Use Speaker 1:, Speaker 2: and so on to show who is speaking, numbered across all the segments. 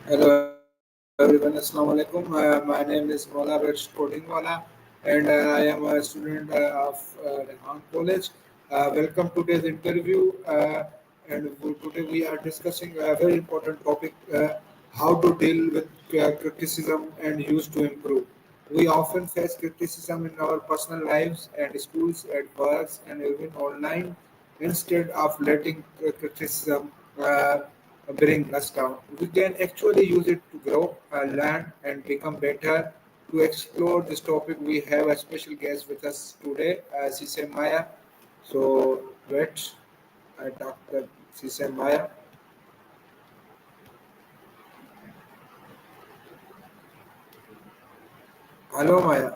Speaker 1: Hello everyone, Assalamu alaikum. My name is Mola Rich Kodingwala and I am a student of Rehan College. Welcome to today's interview and today we are discussing a very important topic, how to deal with criticism and use to improve. We often face criticism in our personal lives and schools, at works and even online. Instead of letting criticism bring us down, we can actually use it to grow, learn, and become better. To explore this topic, we have a special guest with us today, Sise Maya. So, wait, I talk to Sise Maya. Hello, Maya.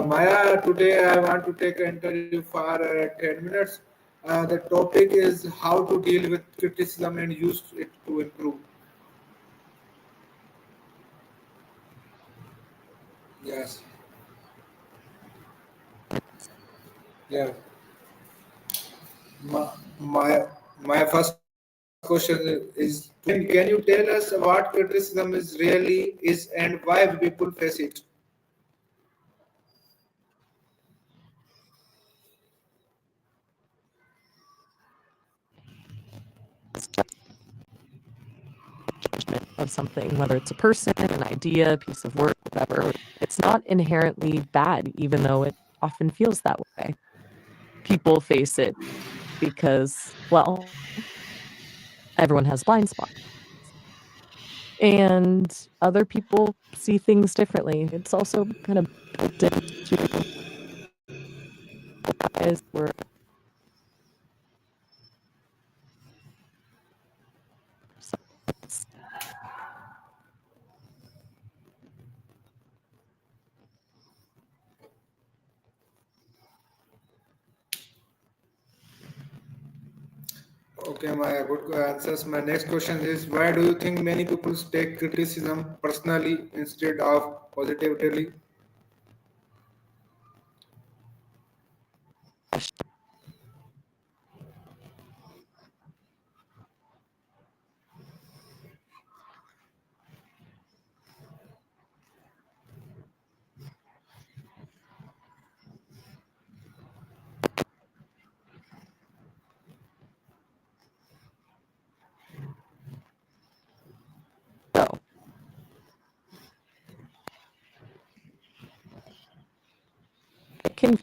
Speaker 1: Maya, today I want to take an interview for 10 minutes. The topic is how to deal with criticism and use it to improve. Yes. Yeah. My, my, my first question is can you tell us what criticism is really is and why people face it?
Speaker 2: Of something, whether it's a person, an idea, a piece of work, whatever. It's not inherently bad, even though it often feels that way. People face it because, well, everyone has blind spots. And other people see things differently. It's also kind of built into is where
Speaker 1: Okay, my good answers. My next question is why do you think many people take criticism personally instead of positively?
Speaker 2: so it can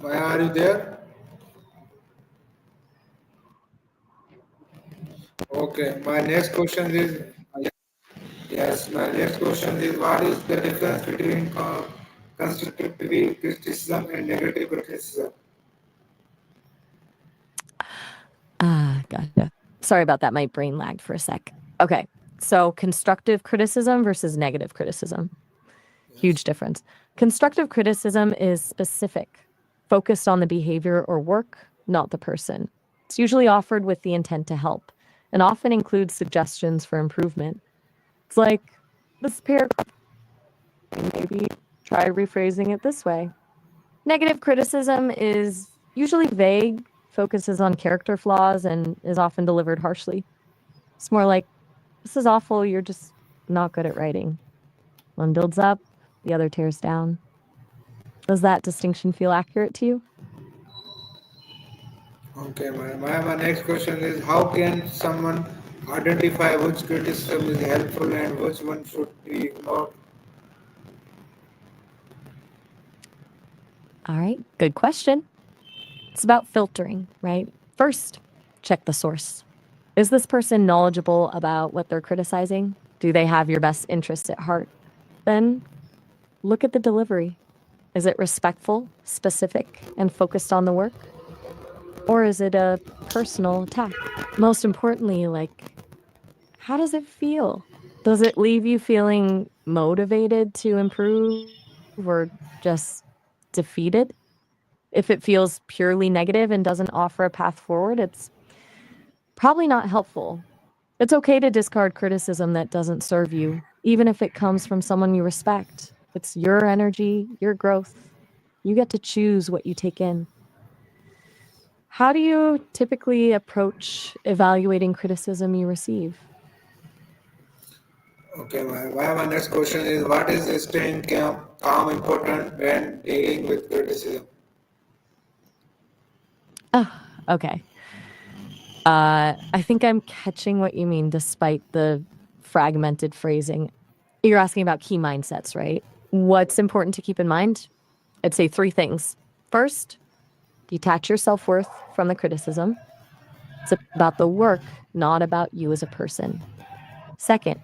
Speaker 1: Why are you there? Okay, my next question is yes, my next question is what is the difference between constructive criticism and negative criticism?
Speaker 2: gotcha. Sorry about that. My brain lagged for a sec. Okay. So constructive criticism versus negative criticism. Huge
Speaker 1: Yes.
Speaker 2: difference. Constructive criticism is specific, focused on the behavior or work, not the person. It's usually offered with the intent to help and often includes suggestions for improvement. It's like this paragraph, maybe try rephrasing it this way. Negative criticism is usually vague, focuses on character flaws, and is often delivered harshly. It's more like, this is awful, you're just not good at writing. One builds up, the other tears down. Does that distinction feel accurate to you?
Speaker 1: Okay, my next question is how can someone identify which criticism is helpful and which one should be ignored?
Speaker 2: All right, good question. It's about filtering, right? First, check the source. Is this person knowledgeable about what they're criticizing? Do they have your best interests at heart? Then look at the delivery. Is it respectful, specific, and focused on the work? Or is it a personal attack? Most importantly, like, how does it feel? Does it leave you feeling motivated to improve or just defeated? If it feels purely negative and doesn't offer a path forward, it's probably not helpful. It's okay to discard criticism that doesn't serve you, even if it comes from someone you respect. It's your energy, your growth. You get to choose what you take in. How do you typically approach evaluating criticism you receive?
Speaker 1: Okay, my next question is what is staying calm important when dealing with criticism?
Speaker 2: Oh, okay. I think I'm catching what you mean despite the fragmented phrasing. You're asking about key mindsets, right? What's important to keep in mind? I'd say three things. First, detach your self worth from the criticism. It's about the work, not about you as a person. Second,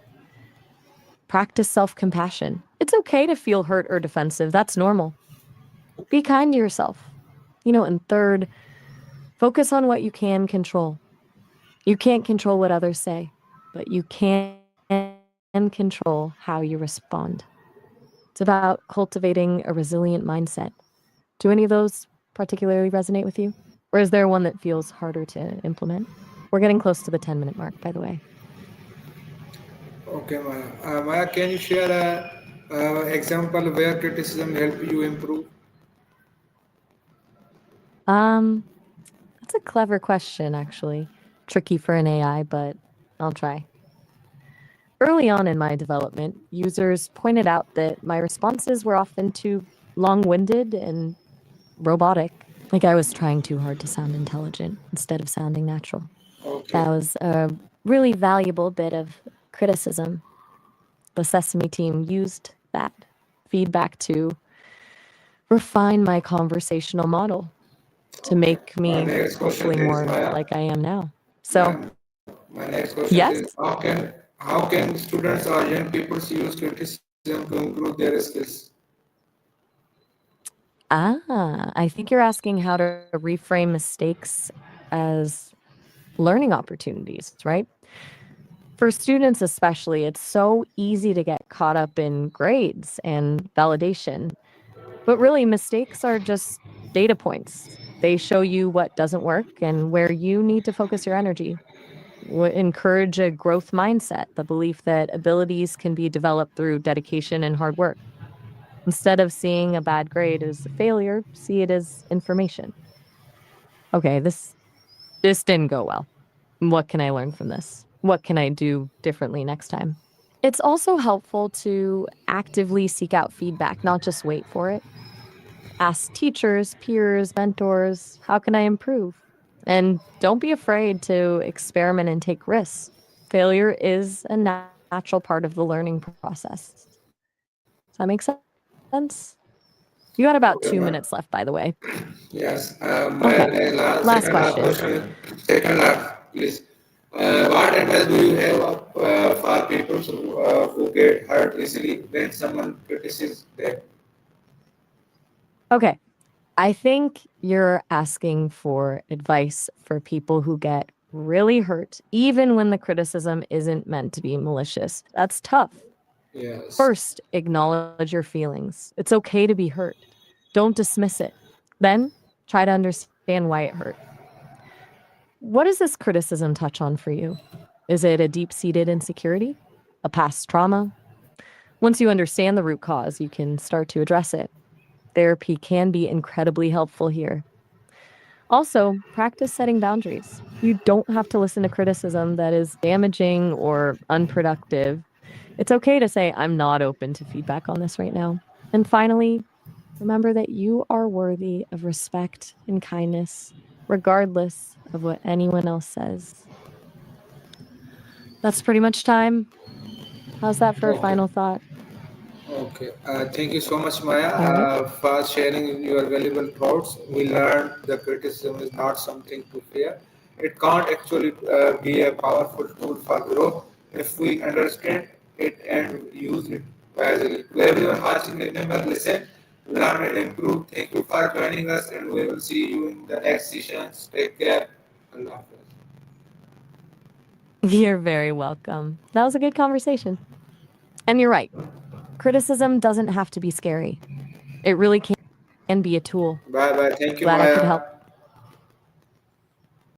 Speaker 2: practice self compassion. It's okay to feel hurt or defensive. That's normal. Be kind to yourself. And third, focus on what you can control. You can't control what others say, but you can control how you respond. It's about cultivating a resilient mindset. Do any of those particularly resonate with you? Or is there one that feels harder to implement? We're getting close to the 10-minute mark, by the way.
Speaker 1: Okay, Maya. Maya, can you share a example where criticism help you improve?
Speaker 2: Um, that's a clever question, actually. Tricky for an AI, but I'll try. Early on in my development, users pointed out that my responses were often too long winded and robotic. Like I was trying too hard to sound intelligent instead of sounding natural.
Speaker 1: Okay.
Speaker 2: That was a really valuable bit of criticism. The Sesame team used that feedback to refine my conversational model to
Speaker 1: Okay.
Speaker 2: make
Speaker 1: My
Speaker 2: me
Speaker 1: next question
Speaker 2: hopefully
Speaker 1: is
Speaker 2: more
Speaker 1: Maya.
Speaker 2: like I am now. So,
Speaker 1: My next question is
Speaker 2: yes,
Speaker 1: how can students or young people use criticism to improve their skills?
Speaker 2: I think you're asking how to reframe mistakes as learning opportunities, right? For students, especially, it's so easy to get caught up in grades and validation. But really, mistakes are just data points. They show you what doesn't work and where you need to focus your energy. Encourage a growth mindset, the belief that abilities can be developed through dedication and hard work. Instead of seeing a bad grade as a failure, see it as information. Okay, this didn't go well. What can I learn from this? What can I do differently next time? It's also helpful to actively seek out feedback, not just wait for it. Ask teachers, peers, mentors, how can I improve? And don't be afraid to experiment and take risks. Failure is a natural part of the learning process. Does that make sense? You got about 2 minutes
Speaker 1: Okay,
Speaker 2: left, by the way.
Speaker 1: yes.
Speaker 2: Okay.
Speaker 1: My
Speaker 2: Last
Speaker 1: second last
Speaker 2: question.
Speaker 1: question is second last, please. What advice do you have for people who get hurt easily when someone criticizes them?
Speaker 2: Okay. I think you're asking for advice for people who get really hurt, even when the criticism isn't meant to be malicious. That's tough.
Speaker 1: Yes.
Speaker 2: First, acknowledge your feelings. It's okay to be hurt. Don't dismiss it. Then, try to understand why it hurt. What does this criticism touch on for you? Is it a deep seated insecurity? A past trauma? Once you understand the root cause, you can start to address it. Therapy can be incredibly helpful here. Also, practice setting boundaries. You don't have to listen to criticism that is damaging or unproductive. It's okay to say, I'm not open to feedback on this right now. And finally, remember that you are worthy of respect and kindness, regardless of what anyone else says. That's pretty much time. How's that for a
Speaker 1: Okay.
Speaker 2: final thought?
Speaker 1: Okay. Thank you so much, Maya,
Speaker 2: All right.
Speaker 1: for sharing your valuable thoughts. We learned the criticism is not something to fear. It can't actually be a powerful tool for growth if we understand it and use it wisely. To everyone watching, remember, listen. learn and improve. Thank you for joining us, and we will see you in the next sessions. Take care. Allah Hafiz.
Speaker 2: You're very welcome. That was a good conversation. And you're right. Criticism doesn't have to be scary. It really can be a tool.
Speaker 1: Bye bye. Thank you,
Speaker 2: Glad I could
Speaker 1: Maya.
Speaker 2: help.